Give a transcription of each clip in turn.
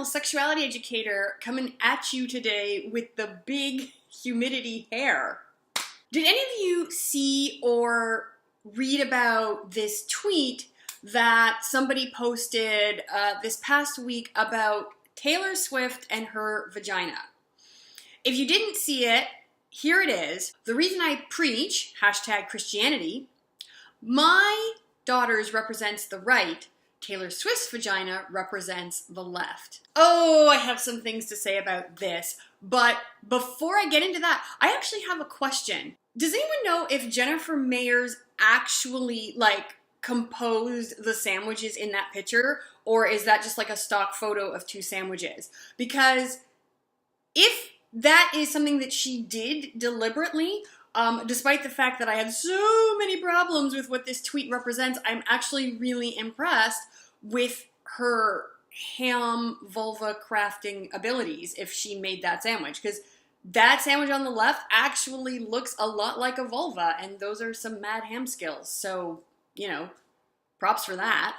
Sexuality educator coming at you today with the big humidity hair. Did any of you see or read about this tweet that somebody posted this past week about Taylor Swift and her vagina? If you didn't see it, here it is. The reason I preach, #Christianity, my daughters represents the right, Taylor Swift's vagina represents the left. Oh, I have some things to say about this, but before I get into that, I actually have a question. Does anyone know if Jennifer Mayers actually, composed the sandwiches in that picture, or is that just like a stock photo of two sandwiches? Because if that is something that she did deliberately, despite the fact that I had so many problems with what this tweet represents, I'm actually really impressed with her ham vulva crafting abilities if she made that sandwich. Because that sandwich on the left actually looks a lot like a vulva, and those are some mad ham skills. So, props for that.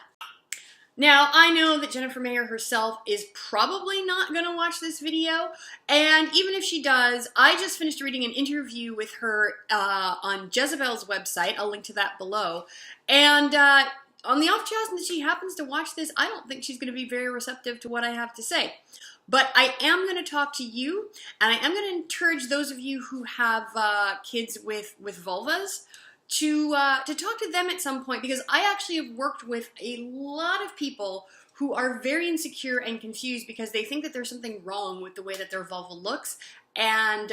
Now, I know that Jennifer Mayer herself is probably not going to watch this video, and even if she does, I just finished reading an interview with her on Jezebel's website. I'll link to that below. And on the off chance that she happens to watch this, I don't think she's going to be very receptive to what I have to say. But I am going to talk to you, and I am going to encourage those of you who have kids with vulvas to talk to them at some point, because I actually have worked with a lot of people who are very insecure and confused because they think that there's something wrong with the way that their vulva looks, and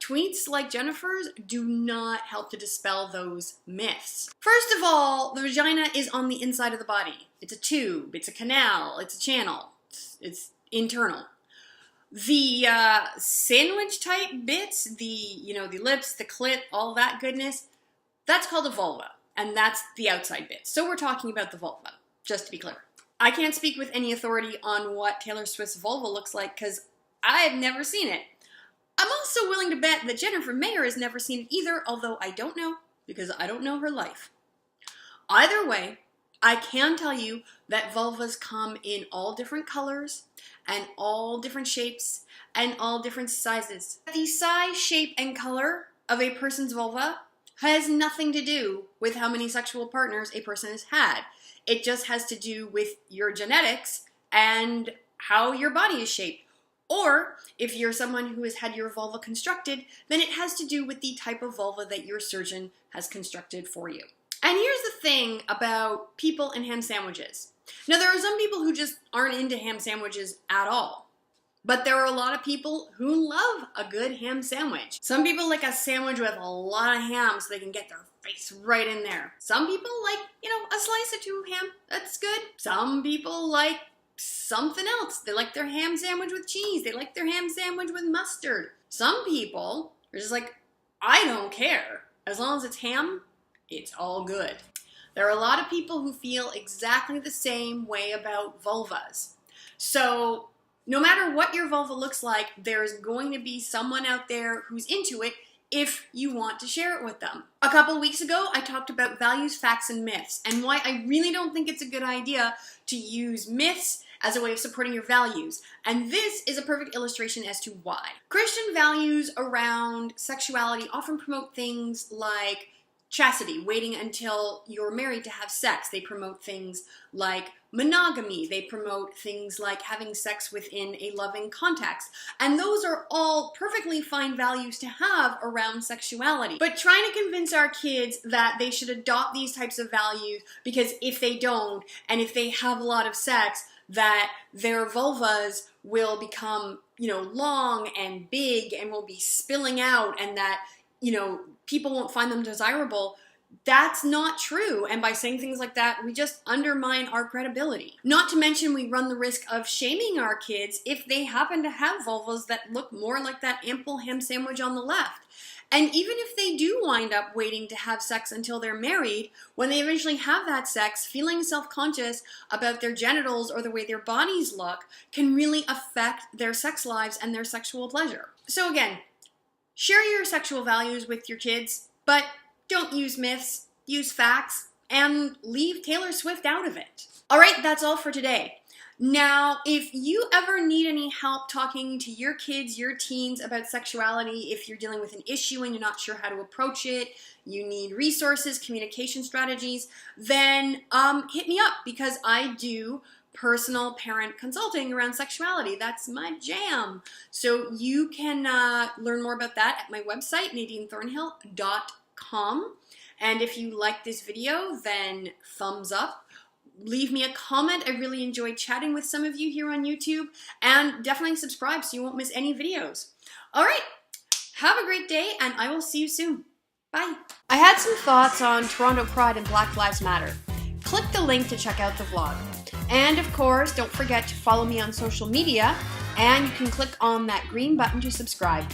tweets like Jennifer's do not help to dispel those myths. First of all, the vagina is on the inside of the body. It's a tube, it's a canal, it's a channel, it's internal. The sandwich type bits, the lips, the clit, all that goodness, that's called a vulva, and that's the outside bit. So we're talking about the vulva, just to be clear. I can't speak with any authority on what Taylor Swift's vulva looks like because I've never seen it. I'm also willing to bet that Jennifer Mayer has never seen it either, although I don't know because I don't know her life. Either way, I can tell you that vulvas come in all different colors and all different shapes and all different sizes. The size, shape, and color of a person's vulva has nothing to do with how many sexual partners a person has had. It just has to do with your genetics and how your body is shaped. Or if you're someone who has had your vulva constructed, then it has to do with the type of vulva that your surgeon has constructed for you. And here's the thing about people and ham sandwiches. Now, there are some people who just aren't into ham sandwiches at all. But there are a lot of people who love a good ham sandwich. Some people like a sandwich with a lot of ham so they can get their face right in there. Some people like, a slice or two of ham. That's good. Some people like something else. They like their ham sandwich with cheese. They like their ham sandwich with mustard. Some people are just like, I don't care. As long as it's ham, it's all good. There are a lot of people who feel exactly the same way about vulvas. So no matter what your vulva looks like, there's going to be someone out there who's into it if you want to share it with them. A couple weeks ago, I talked about values, facts, and myths, and why I really don't think it's a good idea to use myths as a way of supporting your values. And this is a perfect illustration as to why. Christian values around sexuality often promote things like chastity, waiting until you're married to have sex. They promote things like monogamy. They promote things like having sex within a loving context. And those are all perfectly fine values to have around sexuality. But trying to convince our kids that they should adopt these types of values because if they don't, and if they have a lot of sex, that their vulvas will become, long and big and will be spilling out, and that people won't find them desirable. That's not true. And by saying things like that, we just undermine our credibility. Not to mention, we run the risk of shaming our kids if they happen to have vulvas that look more like that ample ham sandwich on the left. And even if they do wind up waiting to have sex until they're married, when they eventually have that sex, feeling self-conscious about their genitals or the way their bodies look can really affect their sex lives and their sexual pleasure. So again, Share your sexual values with your kids, but don't use myths, use facts, and leave Taylor Swift out of it. All right, that's all for today. Now, if you ever need any help talking to your kids, your teens about sexuality, if you're dealing with an issue and you're not sure how to approach it, you need resources, communication strategies, then hit me up, because I do personal parent consulting around sexuality. That's my jam. So you can learn more about that at my website, NadineThornhill.com. And if you like this video, then thumbs up. Leave me a comment. I really enjoyed chatting with some of you here on YouTube. And definitely subscribe so you won't miss any videos. All right, have a great day, and I will see you soon. Bye. I had some thoughts on Toronto Pride and Black Lives Matter. Click the link to check out the vlog. And of course, don't forget to follow me on social media, and you can click on that green button to subscribe.